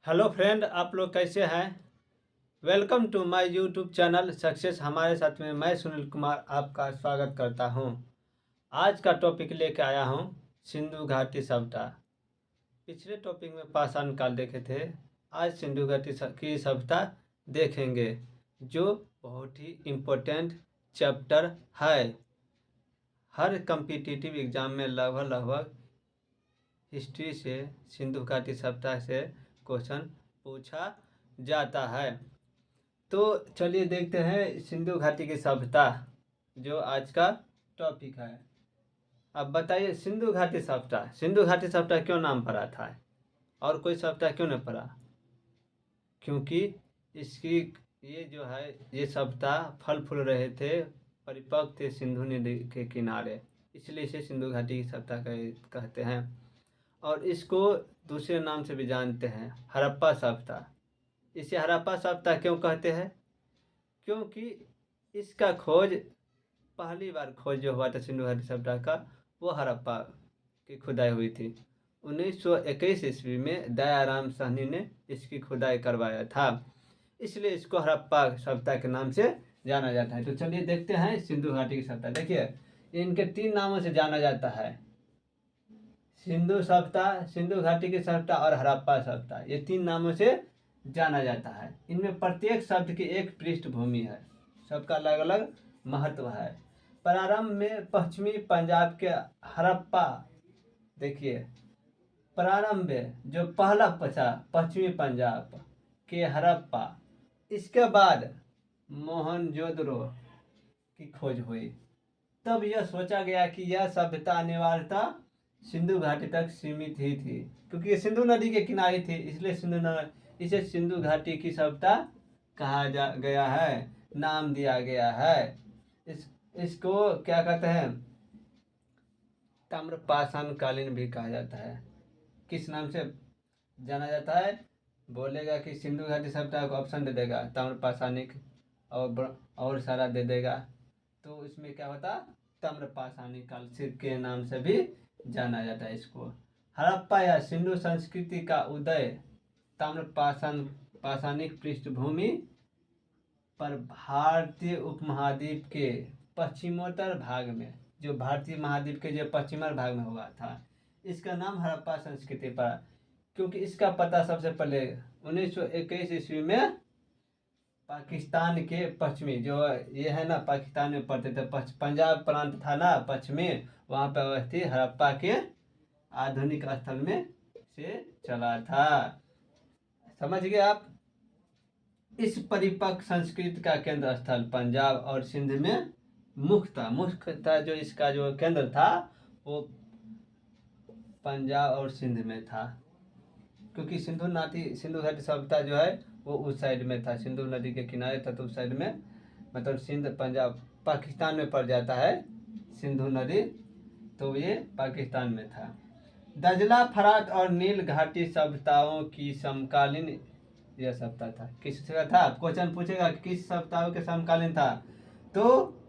Hello friend, आप लोग कैसे हैं। Welcome to my YouTube channel Success. हमारे साथ में मैं सुनील कुमार आपका स्वागत करता हूं। आज का टॉपिक लेके आया हूं सिंधु घाटी सभ्यता। पिछले टॉपिक में पाषाण काल देखे थे, आज सिंधु घाटी की सभ्यता देखेंगे, जो बहुत ही इम्पोर्टेंट चैप्टर है। हर कम्पिटिटिव एग्जाम में लगभग हिस्ट्री से सिंधु घाटी सभ्यता से क्वेश्चन पूछा जाता है। तो चलिए देखते हैं सिंधु घाटी की सभ्यता, जो आज का टॉपिक है। अब बताइए, सिंधु घाटी सभ्यता क्यों नाम पड़ा था और कोई सभ्यता क्यों नहीं पड़ा? क्योंकि इसकी ये सभ्यता फल फूल रहे थे, परिपक्व थे सिंधु नदी के किनारे, इसलिए इसे सिंधु घाटी की सभ्यता कहते हैं। और इसको दूसरे नाम से भी जानते हैं, हड़प्पा सभ्यता। इसे हड़प्पा सभ्यता क्यों कहते हैं? क्योंकि इसका पहली बार खोज जो हुआ था सिंधु घाटी सभ्यता का, वो हड़प्पा की खुदाई हुई थी। 1921 ईस्वी में दयाराम साहनी ने इसकी खुदाई करवाया था, इसलिए इसको हड़प्पा सभ्यता के नाम से जाना जाता है। तो चलिए देखते हैं सिंधु घाटी की सभ्यता। देखिए, इनके 3 नामों से जाना जाता है, सिंधु सभ्यता, सिंधु घाटी की सभ्यता और हड़प्पा सभ्यता। ये 3 नामों से जाना जाता है। इनमें प्रत्येक शब्द की एक पृष्ठभूमि है, सबका अलग अलग महत्व है। प्रारंभ में पश्चिमी पंजाब के हड़प्पा, देखिए प्रारंभ में जो पहला बचा पश्चिमी पंजाब के हड़प्पा, इसके बाद मोहनजोदड़ो की खोज हुई। तब यह सोचा गया कि यह सभ्यता अनिवार्यता सिंधु घाटी तक सीमित ही थी, क्योंकि ये सिंधु नदी के किनारे थी, इसलिए इसे सिंधु घाटी की सभ्यता कहा गया है, नाम दिया गया है। इसको क्या कहते हैं, ताम्रपाषाण कालीन भी कहा जाता है। किस नाम से जाना जाता है? बोलेगा कि सिंधु घाटी सभ्यता को ऑप्शन दे देगा, ताम्रपाषाणिक और सारा दे देगा, तो इसमें क्या होता, ताम्रपाषाणिक काल के नाम से भी जाना जाता है इसको। हड़प्पा या सिंधु संस्कृति का उदय पाषाणिक पृष्ठभूमि पर भारतीय उपमहाद्वीप के पश्चिमोत्तर भाग में, जो भारतीय महाद्वीप के जो पश्चिमी भाग में हुआ था, इसका नाम हड़प्पा संस्कृति पड़ा। क्योंकि इसका पता सबसे पहले 1921 ईस्वी में पाकिस्तान के पश्चिमी, जो ये है ना, पाकिस्तान में पड़ते थे, पंजाब प्रांत था ना पश्चिमी, वहाँ पर अवस्थित हड़प्पा के आधुनिक स्थल में से चला था। समझ गए आप? इस परिपक्व संस्कृति का केंद्र स्थल पंजाब और सिंध में मुख्यतः जो इसका जो केंद्र था वो पंजाब और सिंध में था, क्योंकि सिंधु घाटी सभ्यता जो है वो उस साइड में था, सिंधु नदी के किनारे था, तो उस साइड में मतलब सिंध पंजाब पाकिस्तान में पड़ जाता है सिंधु नदी, तो ये पाकिस्तान में था। दजला, फरात और नील घाटी सभ्यताओं की समकालीन यह सभ्यता था। किसका था? क्वेश्चन पूछेगा किस सभ्यताओं के समकालीन था, तो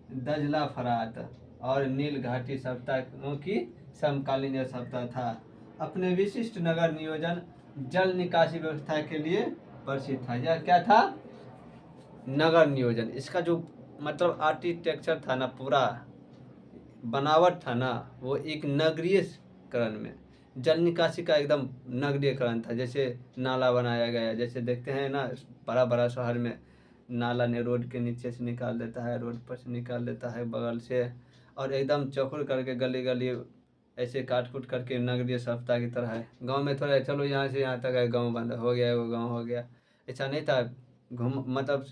दजला, फरात और नील घाटी सभ्यताओं की समकालीन यह सभ्यता था। अपने विशिष्ट नगर नियोजन, जल निकासी व्यवस्था के लिए प्रसिद्ध था। यह क्या था? नगर नियोजन। इसका जो मतलब आर्किटेक्चर था ना, पूरा बनावट था ना, वो एक नगरीयकरण में, जल निकासी का एकदम नगरीयकरण था। जैसे नाला बनाया गया, जैसे देखते हैं ना बड़ा बड़ा शहर में नाला ने रोड के नीचे से निकाल देता है, रोड पर से निकाल देता है बगल से, और एकदम चौकुर करके गली गली ऐसे काट कूट करके नगरीय सभ्यता की तरह है। गांव में थोड़ा चलो यहाँ से यहाँ तक है, गांव बंद हो गया, वो गांव हो गया, ऐसा नहीं था। मतलब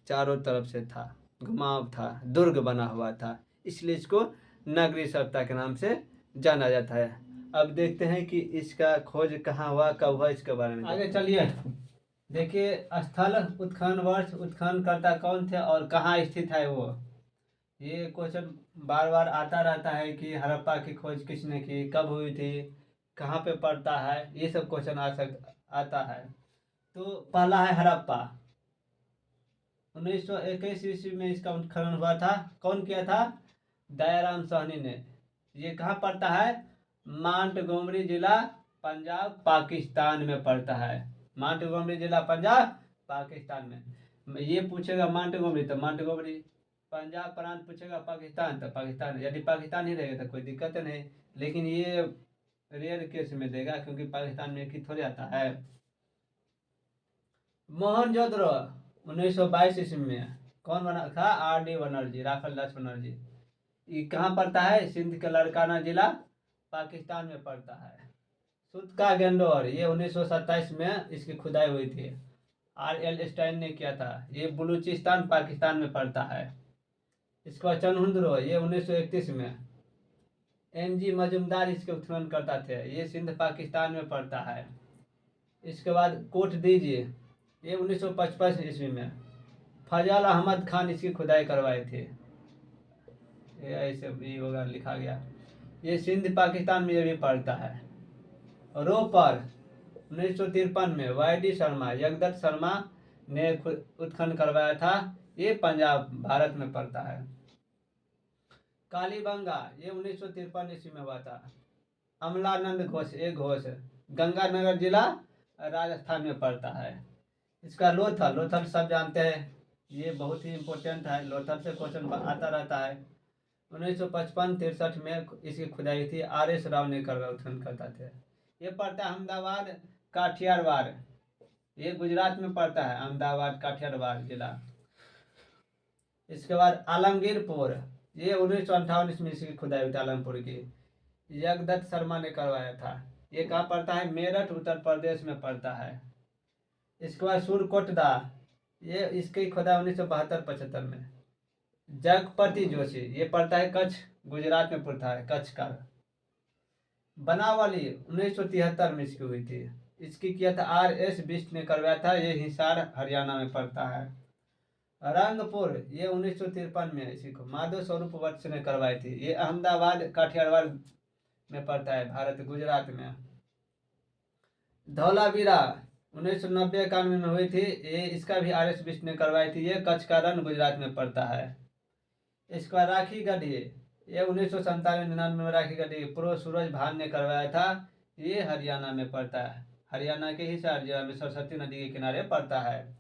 चारों तरफ से था, घुमाव था, दुर्ग बना हुआ था, इसलिए इसको नगरीय सभ्यता के नाम से जाना जाता है। अब देखते हैं कि इसका खोज कहाँ हुआ, कब हुआ, इसके बारे में आगे चलिए। देखिए, स्थल, उत्खनन वर्ष, उत्खननकर्ता कौन थे और कहाँ स्थित है वो। ये क्वेश्चन बार बार आता रहता है कि हड़प्पा की खोज किसने की, कब हुई थी, कहाँ पे पड़ता है, ये सब क्वेश्चन आता है। तो पहला है हड़प्पा, 1921 ईस्वी में इसका उत्खनन हुआ था। कौन किया था? दयाराम साहनी ने। ये कहाँ पड़ता है? मांटगोमरी जिला, पंजाब, पाकिस्तान में पड़ता है। माउंटगोमरी जिला पंजाब पाकिस्तान में। ये पूछेगा माउंटगोमरी तो माउंटगोमरी, पंजाब प्रांत पूछेगा पाकिस्तान तो पाकिस्तान, यदि पाकिस्तान ही रहेगा तो कोई दिक्कत नहीं। लेकिन ये रेयर केस में देगा क्योंकि पाकिस्तान में एक ही थोड़ी आता है। मोहनजोदड़ो 1922 ईस्वी में कौन बना था? R.D. बनर्जी, राफेल दास बनर्जी। ये कहाँ पड़ता है? सिंध के लाड़काना जिला पाकिस्तान में पड़ता है। सूतका गेंडोर ये 1927 में इसकी खुदाई हुई थी, R.L. स्टाइन ने किया था। ये बलूचिस्तान पाकिस्तान में पड़ता है। इसके बाद चनहुंद्रो ये 1931 में N.G. मजुमदार इसके उत्खनन करता थे, ये सिंध पाकिस्तान में पड़ता है। इसके बाद कोट दीजिए ये 1955 ईस्वी में फजल अहमद खान इसकी खुदाई करवाए थे। ये ऐसे भी होगा लिखा गया। ये सिंध पाकिस्तान में ये भी पड़ता है। रोपर 1953 में Y.D. शर्मा, जगदत्त शर्मा ने उत्खनन करवाया था, ये पंजाब भारत में पड़ता है। कालीबंगा ये 1953 ईस्वी में हुआ था। अमलानंद घोष, एक घोष, गंगानगर जिला राजस्थान में पड़ता है। इसका लोथल, लोथल सब जानते हैं, ये बहुत ही इम्पोर्टेंट है, लोथल से क्वेश्चन आता रहता है। 1955-63 में इसकी खुदाई थी, R.S. राव ने करवा उत्खनन करता थे। ये पड़ता है अहमदाबाद काठियावाड़, ये गुजरात में पड़ता है, अहमदाबाद काठियावाड़ जिला। इसके बाद आलमगीरपुर ये 1958 में इसकी खुदाई हुई थी, आलमपुर की, जगदत्त शर्मा ने करवाया था। ये कहाँ पड़ता है? मेरठ उत्तर प्रदेश में पड़ता है। इसके बाद सुरकोटदा ये इसकी खुदाई 1972-75 में। जगपति जोशी ये पड़ता है कच्छ, गुजरात में पड़ता है, कच्छ का। बनावली 1973 में इसकी हुई थी, इसकी किया था R.S. बिष्ट ने करवाया था, ये हिसार हरियाणा में पड़ता है। रंगपुर ये 1953 में इसी को माधव स्वरूप वत्स ने करवाई थी, ये अहमदाबाद काठियावाड़ में पड़ता है, भारत गुजरात में। धौलावीरा 1990-91 में हुई थी, ये इसका भी R.S. बिष्ट ने करवाई थी, ये कच्छ का रण गुजरात में पड़ता है। इसका राखी गढ़ी ये 1997-99 में राखी गढ़ी प्रो सूरज भान ने करवाया था, ये हरियाणा में पड़ता है, हरियाणा के हिसार जिला में सरस्वती नदी के किनारे पड़ता है।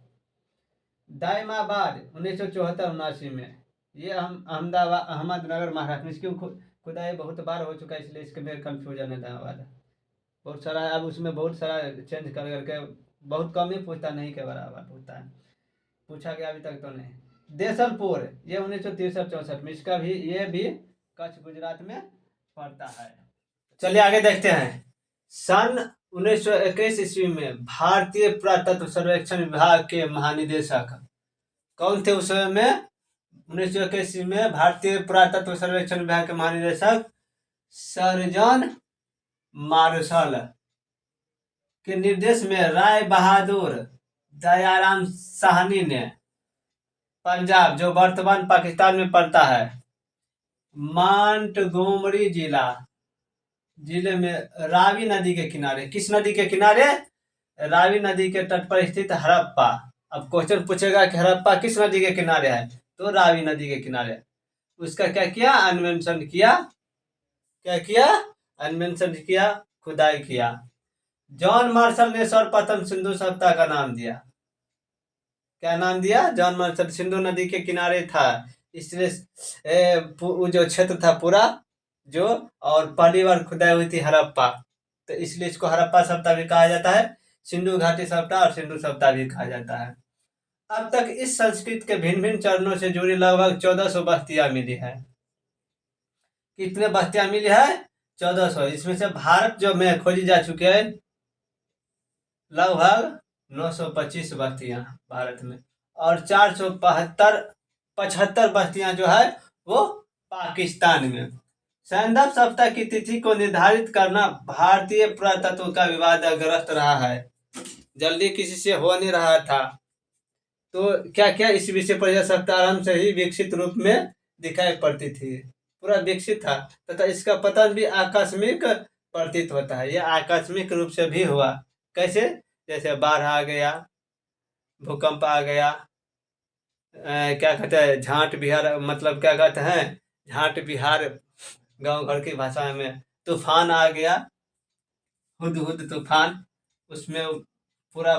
दायमाबाद 1974-79 में, ये अहमदाबाद अहमदनगर महाराष्ट्र में, इसकी खुदाई बहुत बार हो चुका है इसलिए इसके में कन्फ्यूजन है। दायमाबाद बहुत सारा, अब उसमें बहुत सारा चेंज कर करके बहुत कम ही पूछता, नहीं के बराबर पूछता है, पूछा गया अभी तक तो नहीं। देसलपुर ये 1963-64 में, इसका भी ये भी कच्छ गुजरात में पड़ता है। चलिए आगे देखते हैं। सन 1921 ईस्वी में भारतीय पुरातत्व सर्वेक्षण विभाग के महानिदेशक कौन थे? उस समय में 1921 ईस्वी में भारतीय पुरातत्व सर्वेक्षण विभाग के महानिदेशक सर जॉन मार्शल के निर्देश में राय बहादुर दयाराम साहनी ने पंजाब जो वर्तमान पाकिस्तान में पड़ता है, माउंटगोमरी जिले में रावी नदी के किनारे, किस नदी के किनारे? रावी नदी के तट पर स्थित हड़प्पा। अब क्वेश्चन पूछेगा कि हड़प्पा किस नदी के किनारे है, तो रावी नदी के किनारे। उसका क्या किया? अन्वेषण किया। क्या किया? अन्वेषण किया, खुदाई किया। जॉन मार्शल ने सर्वप्रथम सिंधु सभ्यता का नाम दिया। क्या नाम दिया? John Marshall. सिंधु नदी के किनारे था इसलिए वो जो क्षेत्र था पूरा जो, और पहली बार खुदाई हुई थी हड़प्पा, तो इसलिए इसको हड़प्पा सभ्यता भी कहा जाता है, सिंधु घाटी सभ्यता और सिंधु सभ्यता भी कहा जाता है। अब तक इस संस्कृति के भिन्न भिन्न चरणों से जुड़ी लगभग 1400 बस्तियां मिली है। कितने बस्तियां मिली है? 1400। इसमें से भारत जो में खोजी जा चुकी है लगभग 925 बस्तियां भारत में, और 475 बस्तियां जो है वो पाकिस्तान में। सैंधव सभ्यता की तिथि को निर्धारित करना भारतीय पुरातत्व का विवादग्रस्त रहा है, जल्दी किसी से हो नहीं रहा था। तो क्या क्या इस विषय पर यह सभ्यता आरंभ से ही विकसित रूप में दिखाई पड़ती थी, पूरा विकसित था, तथा इसका पतन भी आकस्मिक प्रतीत होता है। यह आकस्मिक रूप से भी हुआ। कैसे? जैसे बाढ़ आ गया, भूकंप आ गया, क्या कहते हैं झांट बिहार, मतलब क्या कहते हैं झांट बिहार गांव घर की भाषा में, तूफान आ गया, हुदहुद तूफान, उसमें पूरा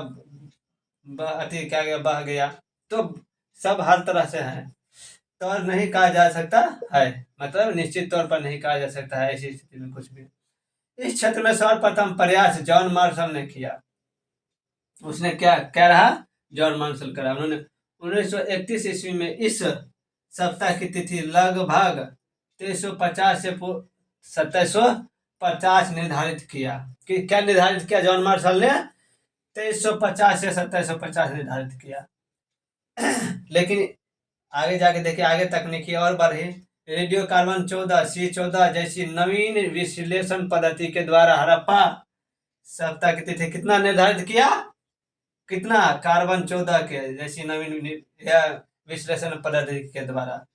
अति क्या गया, बह गया, तो सब हर तरह से है। तो और नहीं कहा जा सकता है, मतलब निश्चित तौर पर नहीं कहा जा सकता है ऐसी स्थिति में कुछ भी। इस क्षेत्र में सर्वप्रथम प्रयास जॉन मार्शल ने किया। उसने क्या क्या रहा, जॉन मार्शल करा। उन्होंने 1931 ईस्वी में इस सप्ताह की तिथि लगभग 2350 से 2750 निर्धारित किया। कि क्या निर्धारित किया जॉन मार्शल ने? 2350 से 2750 निर्धारित किया। लेकिन आगे जाके देखिए, आगे तकनीकी और बढ़ी। रेडियो कार्बन 14 C14 जैसी नवीन विश्लेषण पद्धति के द्वारा हड़प्पा सप्ताह की तिथि कितना निर्धारित किया? कितना? कार्बन 14 के जैसी नवीन विश्लेषण पद्धति के द्वारा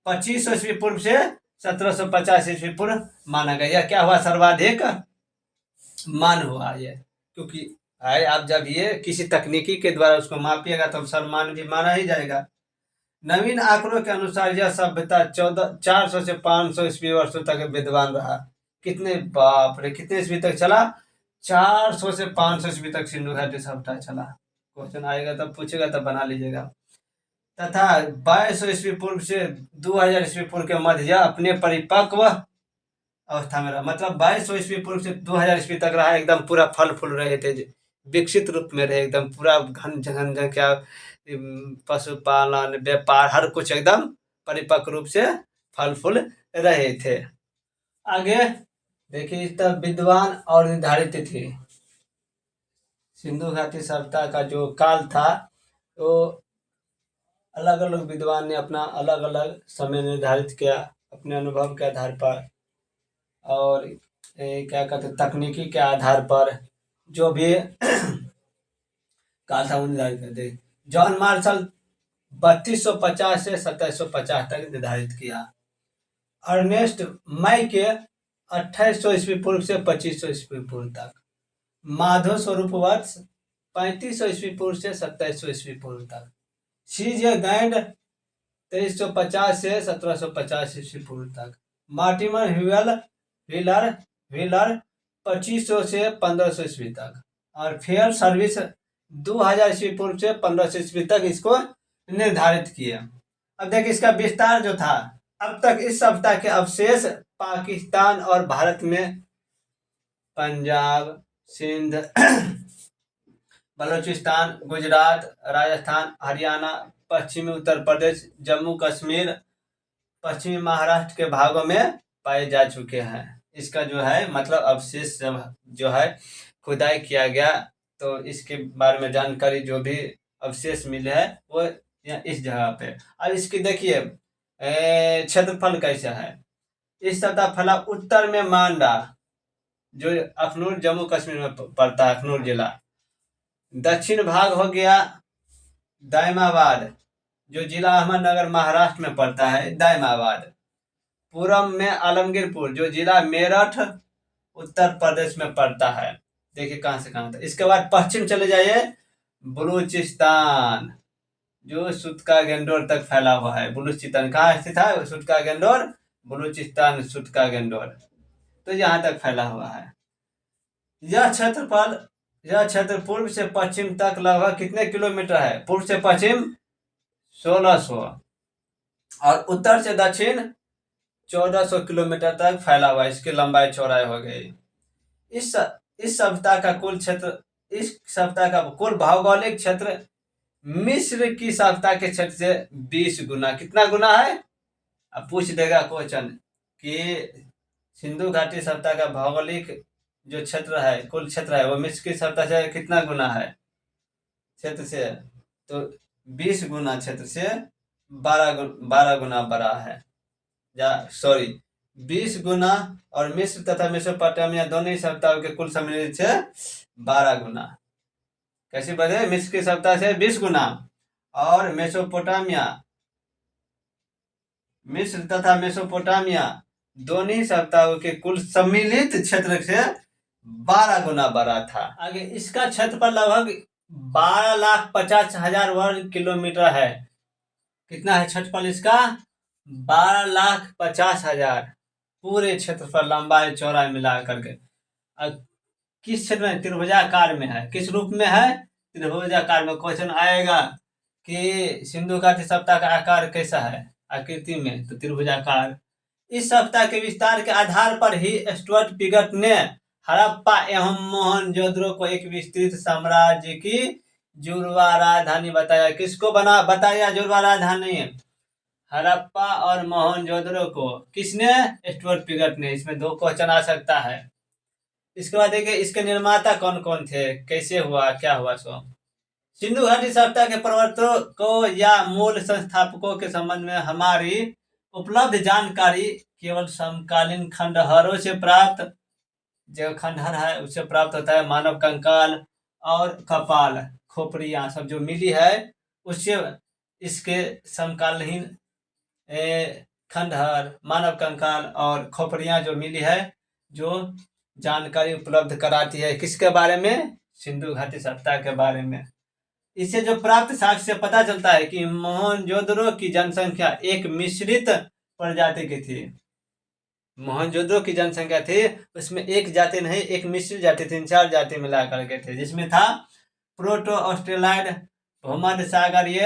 2500 ईस्वी पूर्व से 1750 ईस्वी पूर्व माना गया। यह क्या हुआ? सर्वाधिक मान हुआ ये, क्योंकि है आप जब ये किसी तकनीकी के द्वारा उसको मापिएगा तो सर्वमान भी माना ही जाएगा। नवीन आंकड़ों के अनुसार यह सभ्यता 400 से 500 ईस्वी वर्षों तक विद्वान रहा। कितने, बाप रे, कितने ईस्वी तक चला? 400 से 500 ईस्वी तक सिंधु घाटी सभ्यता चला। क्वेश्चन आएगा तब पूछेगा तब बना लीजिएगा। तथा 2200 ईस्वी पूर्व से 2000 ईस्वी पूर्व के मध्य यह अपने परिपक्व अवस्था में रहा। मतलब 2200 ईस्वी पूर्व से 2000 ईस्वी तक रहा, एकदम पूरा फल फूल रहे थे, विकसित रूप में रहे, एकदम पूरा घन घन क्या पशुपालन, व्यापार, हर कुछ एकदम परिपक्व रूप से फल फूल रहे थे। आगे देखिए, तब विद्वान और निर्धारित थे। सिंधु घाटी सभ्यता का जो काल था, तो अलग अलग विद्वान ने अपना अलग अलग समय निर्धारित किया अपने अनुभव के आधार पर, और क्या कहते हैं, तकनीकी के आधार पर जो भी काल था वो निर्धारित करते। जॉन मार्शल 3250 से 2750 तक निर्धारित किया। अर्नेस्ट मई के 2800 ईस्वी पूर्व से 2500 ईस्वी पूर्व तक। माधव स्वरूप वर्ष 3500 ईस्वी पूर्व से 2700 ईस्वी पूर्व तक। सीजे गैंड 2350 से 1750 ईस्वी पूर्व तक। मार्टिमर व्हीलर 2500 से 1500 ईस्वी तक। और फेयर सर्विस 2000 ईस्वी पूर्व से 1500 ईस्वी तक इसको निर्धारित किए। अब देखिए इसका विस्तार जो था, अब तक इस सभ्यता के अवशेष पाकिस्तान और भारत में पंजाब, सिंध, बलूचिस्तान, गुजरात, राजस्थान, हरियाणा, पश्चिमी उत्तर प्रदेश, जम्मू कश्मीर, पश्चिमी महाराष्ट्र के भागों में पाए जा चुके हैं। इसका जो है मतलब अवशेष जो है खुदाई किया गया, तो इसके बारे में जानकारी जो भी अवशेष मिले हैं वो इस जगह पे। अब इसकी देखिए क्षेत्रफल कैसा है। इस सतह फला उत्तर में मांडा, जो अखनूर जम्मू कश्मीर में पड़ता है, अखनूर जिला। दक्षिण भाग हो गया दायमाबाद, जो जिला अहमदनगर महाराष्ट्र में पड़ता है, दायमाबाद। पूर्व में आलमगीरपुर, जो जिला मेरठ उत्तर प्रदेश में पड़ता है। देखिए कहां से कहां तक। इसके बाद पश्चिम चले जाइए, बलूचिस्तान, जो सुटका गेंडोर तक फैला हुआ है। बलूचिस्तान कहाँ स्थित है? सुटका गेंडोर, बलूचिस्तान सुटका गेंडोर, तो यहाँ तक फैला हुआ है। यह क्षेत्र पूर्व से पश्चिम तक लगभग कितने किलोमीटर है? पूर्व से पश्चिम 1600 और उत्तर से दक्षिण 1400 किलोमीटर तक फैला हुआ है। इसकी लंबाई चौड़ाई हो गई। इस सभ्यता का कुल भौगोलिक क्षेत्र मिस्र की सभ्यता के क्षेत्र से 20 गुना, कितना गुना है? अब पूछ देगा क्वेश्चन कि सिंधु घाटी सभ्यता का भौगोलिक जो क्षेत्र है, कुल क्षेत्र है, वो मिस्र की सभ्यता से कितना गुना है क्षेत्र से? तो 20 गुना क्षेत्र से 12 गुना बड़ा है, 20 गुना, और मिस्र तथा मेसोपोटामिया दोनों ही सभ्यताओं के कुल सम्मिलित से 12 गुना। कैसे बढ़े? मिस्र की सभ्यता से 20 गुना और मिस्र तथा मेसोपोटामिया दोनों ही सभ्यताओं के कुल सम्मिलित क्षेत्र से 12 गुना बड़ा था। आगे इसका क्षेत्रफल लगभग 12,50,000 वर्ग किलोमीटर है। कितना है क्षेत्रफल इसका? 12,50,000 पूरे क्षेत्रफल, लंबाई चौड़ाई मिला करके। किस क्षेत्र में? त्रिभुजाकार में है। किस रूप में है? त्रिभुजाकार में क्वेश्चन आएगा कि सिंधु घाटी सभ्यता का आकार कैसा है आकृति में, तो त्रिभुजाकार। इस सभ्यता के विस्तार के आधार पर ही स्टुअर्ट पिगट ने हड़प्पा एवं मोहनजोदड़ो को एक विस्तृत साम्राज्य की जुड़वा राजधानी बताया। किसको बना बताया जुड़वा राजधानी? हड़प्पा और मोहनजोदड़ो को। किसने? स्टुअर्ट पिगट ने। इसमें 2 क्वेश्चन आ सकता है। इसके बाद देखिए इसके निर्माता कौन कौन थे, कैसे हुआ, क्या हुआ सो। सिंधु घाटी सभ्यता के प्रवर्तकों या मूल संस्थापकों के संबंध में हमारी उपलब्ध जानकारी केवल समकालीन खंडहरों से प्राप्त, जो खंडहर है उससे प्राप्त होता है। मानव कंकाल और कपाल खोपड़ियां सब जो मिली है उससे इसके समकालीन खंडहर, मानव कंकाल और खोपड़ियां जो मिली है, जो जानकारी उपलब्ध कराती है किसके बारे में? सिंधु घाटी सभ्यता के बारे में। इससे जो प्राप्त साक्ष्य से पता चलता है कि मोहनजोदड़ो की जनसंख्या एक मिश्रित प्रजाति की थी। मोहनजोदड़ो की जनसंख्या थी उसमें एक जाति नहीं, एक मिश्रित जाति, 3-4 जाति मिला करके थे, जिसमें था प्रोटो ऑस्ट्रेलाइड, भूमध्य सागरीय,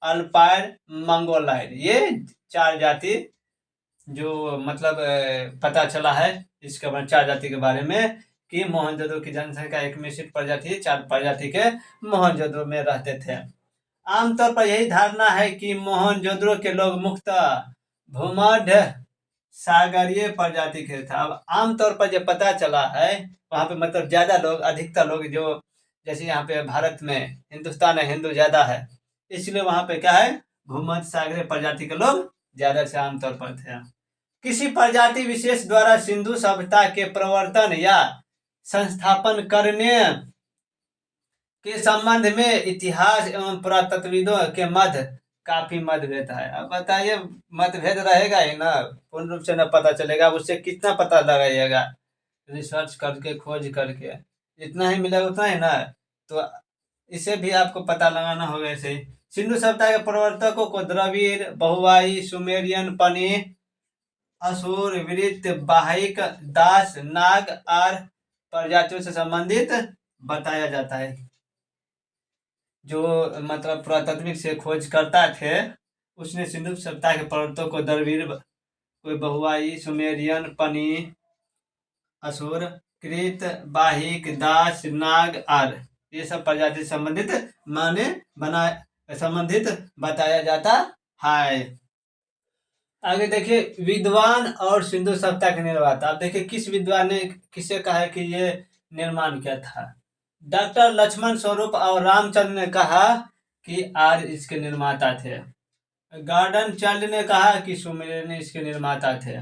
अल्पाइड, मंगोलाइड। ये 4 जाति जो मतलब पता चला है इसके बारे 4 जाति के बारे में कि मोहनजोदड़ो की जनसंख्या एक मिश्रित प्रजाति, 4 प्रजाति के मोहनजोदड़ो में रहते थे। आमतौर पर यही धारणा है कि मोहनजोदड़ो के लोग मुख्यतः भूमध्य सागरीय प्रजाति के थे। अब आमतौर पर जो पता चला है वहाँ पे मतलब ज्यादा लोग, अधिकतर लोग जो जैसे यहाँ पे भारत में हिंदुस्तान है, हिंदू ज्यादा है, इसलिए वहाँ पे क्या है भूमध्य सागरीय प्रजाति के लोग ज्यादा से आमतौर पर थे। किसी प्रजाति विशेष द्वारा सिंधु सभ्यता के प्रवर्तन या संस्थापन करने के संबंध में इतिहास एवं पुरातत्वविदों के मध्य काफी मतभेद है। अब बताइए मतभेद रहेगा ही ना, पूर्ण रूप से न पता चलेगा, उससे कितना पता लगाइएगा रिसर्च करके, खोज करके, जितना ही मिलेगा उतना ही ना, तो इसे भी आपको पता लगाना होगा। ऐसे ही सिंधु सभ्यता के प्रवर्तकों को द्रविड़, बहुवाई, सुमेरियन, पनी, असुर, वृत्त, बाहिक, दास, नाग आदि प्रजातियों से संबंधित बताया जाता है। जो मतलब पुरातात्विक से खोज करता थे उसने सिंधु सभ्यता के प्रवर्तकों को द्रविड़, कोई बहुवाई, सुमेरियन, पनी, असुर, कृत, बाहिक, दास, नाग आदि ये सब प्रजाति से संबंधित संबंधित बताया जाता है। आगे देखिए विद्वान और सिंधु सभ्यता के निर्माता। अब देखिए किस विद्वान ने किसे कहा है कि ये निर्माण किया था। डॉक्टर लक्ष्मण स्वरूप और रामचंद्र ने कहा कि आर्य इसके निर्माता थे। गार्डन चार्ली ने कहा कि सुमेरियन इसके निर्माता थे।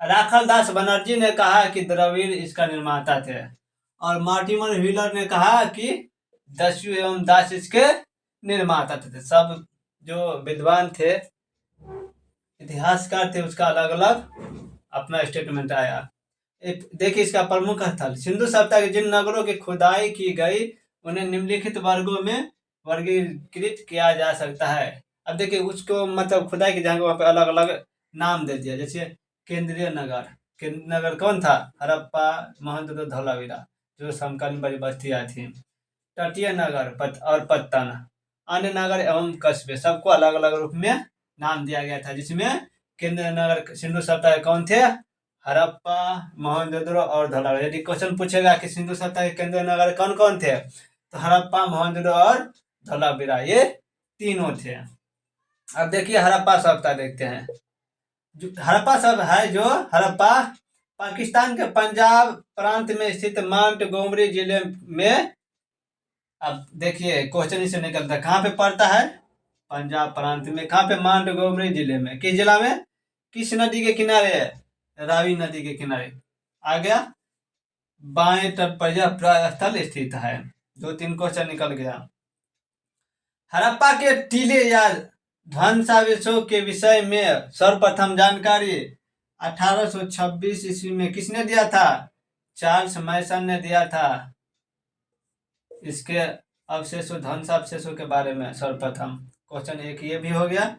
राखल दास बनर्जी ने कहा कि द्रविड़ इसका निर्माता थे। और मार्टिमर व्हीलर ने कहा कि दस्यु एवं दास इसके निर्माता थे। सब जो विद्वान थे, इतिहासकार थे, उसका अलग अलग अपना स्टेटमेंट आया। देखिए इसका प्रमुख स्थल सिंधु सभ्यता के जिन नगरों की खुदाई की गई उन्हें निम्नलिखित वर्गों में वर्गीकृत किया जा सकता है। अब देखिए उसको मतलब खुदाई की जगह वहाँ पे अलग अलग नाम दे दिया। जैसे केंद्रीय नगर, केंद्रीय नगर कौन था? हड़प्पा, मोहनजोदड़ो, धौलावीरा जो समकालीन बड़ी बस्तियाँ थी। तटीय नगर और पत्तन, अन्य नगर एवं कस्बे, सबको अलग अलग रूप में नाम दिया गया था। जिसमें केंद्रीय नगर सिंधु सभ्यता के कौन थे? हड़प्पा, मोहनजोदड़ो और धौलावीरा। यदि क्वेश्चन पूछेगा कि सिंधु सभ्यता के केंद्रीय नगर कौन कौन थे, तो हड़प्पा, मोहनजोदड़ो और धौलावीरा ये तीनों थे। अब देखिए हड़प्पा सभ्यता देखते हैं। जो हड़प्पा सभ्यता है, जो हड़प्पा पाकिस्तान के पंजाब प्रांत में स्थित मोंटगोमरी जिले में, अब देखिए क्वेश्चन इससे निकलता है कहाँ पे पड़ता है? पंजाब प्रांत में। कहाँ पे? मोंटगोमरी जिले में। किस जिला में? किस नदी के किनारे है? रावी नदी के किनारे। आ गया बाएं तट पर यह स्थल स्थित है। 2-3 क्वेश्चन निकल गया। हड़प्पा के टीले या ध्वंसावशेषों के विषय में सर्वप्रथम जानकारी 1826 ईस्वी में किसने दिया था? चार्ल्स मैसन ने दिया था। इसके अवशेषों, ध्वंसावशेषों के बारे में सर्वप्रथम क्वेश्चन एक ये भी हो गया।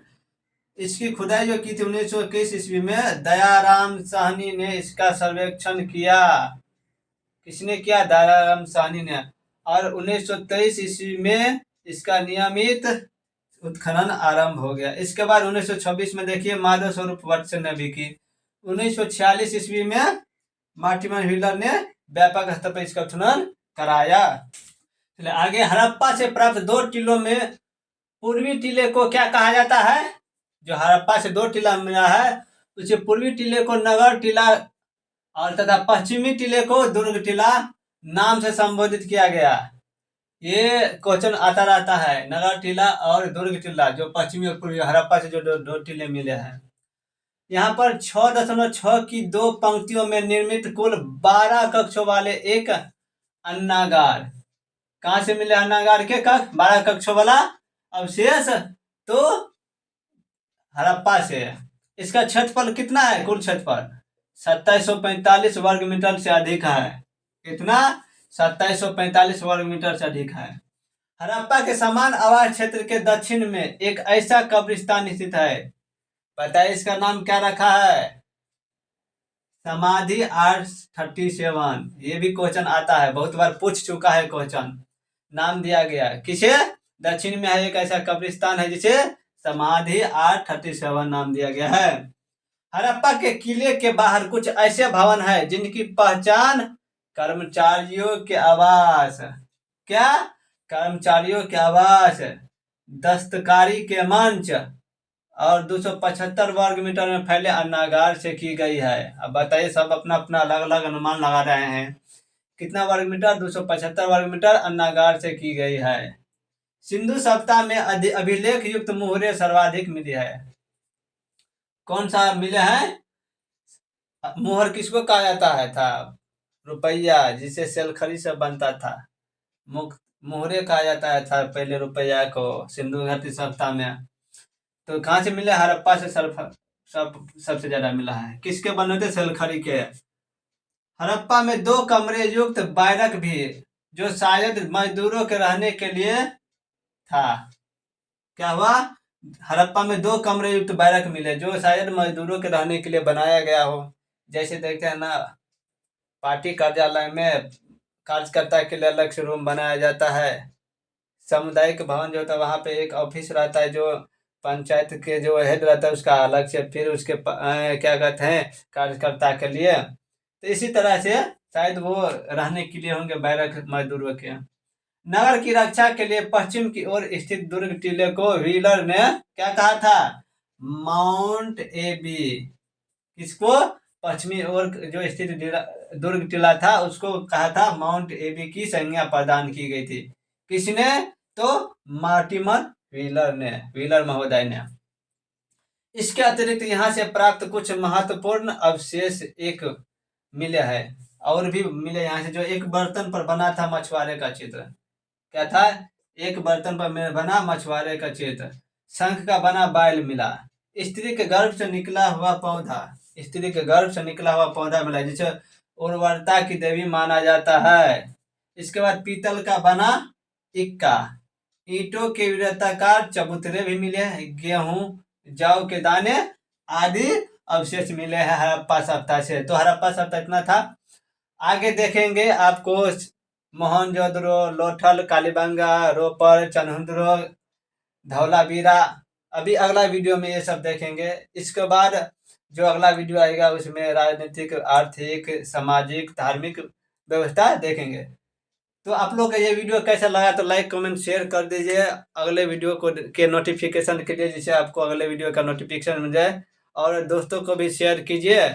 इसकी खुदाई जो की थी 1921 ईस्वी में, दयाराम साहनी ने इसका सर्वेक्षण किया। किसने किया? दयाराम साहनी ने। और 1923 ईस्वी में इसका नियमित उत्खनन आरंभ हो गया। इसके बाद 1926 में देखिए माधव स्वरूप वत्स ने भी की। 1946 ईस्वी में मार्टिमन व्हीलर ने व्यापक स्तर पर इसका उत्खनन कराया। चलिए आगे, हड़प्पा से प्राप्त 2 टीलों में पूर्वी टीले को क्या कहा जाता है? जो हड़प्पा से 2 टीला मिला है उसे पूर्वी टीले को नगर टीला और तथा पश्चिमी टीले को दुर्ग टीला नाम से संबोधित किया गया। ये क्वेश्चन आता रहता है, नगर टीला और दुर्ग टीला, जो पश्चिमी और पूर्वी हड़प्पा से जो 2 टीले मिले हैं। यहाँ पर 6.6 की 2 पंक्तियों में निर्मित कुल 12 कक्षों वाले एक अन्नागार। कहाँ से मिले अन्नागार के कक्ष? 12 कक्षों वाला अवशेष तो हड़प्पा से। इसका क्षेत्रफल कितना है? कुल क्षेत्रफल 2745 वर्ग मीटर से अधिक है। कितना? 2745 वर्ग मीटर से अधिक है। हड़प्पा के समान आवास क्षेत्र के दक्षिण में एक ऐसा कब्रिस्तान स्थित है, बताइए इसका नाम क्या रखा है? समाधि R37। ये भी क्वेश्चन आता है, बहुत बार पूछ चुका है क्वेश्चन। नाम दिया गया किसे? दक्षिण में है एक ऐसा कब्रिस्तान है जिसे समाधि R37 नाम दिया गया है। हड़प्पा के किले के बाहर कुछ ऐसे भवन है जिनकी पहचान कर्मचारियों के आवास, क्या? कर्मचारियों के आवास, दस्तकारी के मंच और 275 वर्ग मीटर में फैले अन्नागार से की गई है। अब बताइए, सब अपना अपना अलग अलग अनुमान लगा रहे हैं। कितना वर्ग मीटर? 275 वर्ग मीटर अन्नागार से की गई है। सिंधु सभ्यता में अभिलेख युक्त मुहरे सर्वाधिक मिले हैं। कौन सा मिले हैं? मुहर किसको कहा जाता है था? रुपया, जिसे सेलखरी से बनता था। मुहरे कहा जाता है था पहले रुपया को सिंधु घाटी सभ्यता में। तो कहाँ से मिले? हड़प्पा से सबसे ज्यादा मिला है। किसके बने थे? सेलखरी के। हड़प्पा में 2 कमरे युक्त बैरक भी, जो शायद मजदूरों के रहने के लिए था। क्या हुआ? हड़प्पा में 2 कमरे युक्त बैरक मिले जो शायद मजदूरों के रहने के लिए बनाया गया हो। जैसे देखते हैं ना, पार्टी कार्यालय में कार्यकर्ता के लिए अलग से रूम बनाया जाता है। सामुदायिक भवन जो होता है वहाँ पे एक ऑफिस रहता है, जो पंचायत के जो हेड रहता है उसका अलग से, फिर उसके क्या कहते हैं, कार्यकर्ता के लिए। तो इसी तरह से शायद वो रहने के लिए होंगे बैरक मजदूरों के। नगर की रक्षा के लिए पश्चिम की ओर स्थित दुर्ग टीले को व्हीलर ने क्या कहा था? माउंट एबी। किसको? पश्चिमी ओर जो स्थित दुर्ग टीला था उसको कहा था माउंट एबी की संज्ञा प्रदान की गई थी। किसने? तो मार्टिमन व्हीलर ने, व्हीलर महोदय ने। इसके अतिरिक्त यहाँ से प्राप्त कुछ महत्वपूर्ण अवशेष एक मिले हैं, और भी मिले यहाँ से। जो एक बर्तन पर बना था मछुआरे का चित्र, क्या था? एक बर्तन पर बना मछुआरे का चित्र। शंख का बना बैल मिला। स्त्री के गर्भ से निकला हुआ पौधा, स्त्री के गर्भ से निकला हुआ पौधा मिला जिसे उर्वरता की देवी माना जाता है। इसके बाद पीतल का बना इक्का, ईंटों के वृत्ताकार चबूतरे भी मिले, गेहूं जौ के दाने आदि अवशेष मिले हैं हड़प्पा सभ्यता से। तो हड़प्पा सभ्यता इतना था। आगे देखेंगे आपको मोहनजोदड़ो, लोथल, कालीबंगा, रोपर, चनहुंदरो, धौलावीरा। अभी अगला वीडियो में ये सब देखेंगे। इसके बाद जो अगला वीडियो आएगा उसमें राजनीतिक, आर्थिक, सामाजिक, धार्मिक व्यवस्था देखेंगे। तो आप लोग का ये वीडियो कैसा लगा तो लाइक, कमेंट, शेयर कर दीजिए अगले वीडियो को के नोटिफिकेशन के लिए, जिससे आपको अगले वीडियो का नोटिफिकेशन मिल जाए। और दोस्तों को भी शेयर कीजिए।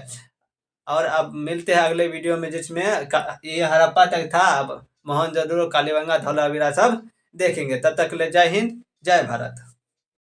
और अब मिलते हैं अगले वीडियो में, जिसमें ये हड़प्पा तक था, अब मोहनजोदड़ो, कालीबंगा, धौलावीरा सब देखेंगे। तब तक के लिए जय हिंद, जय भारत।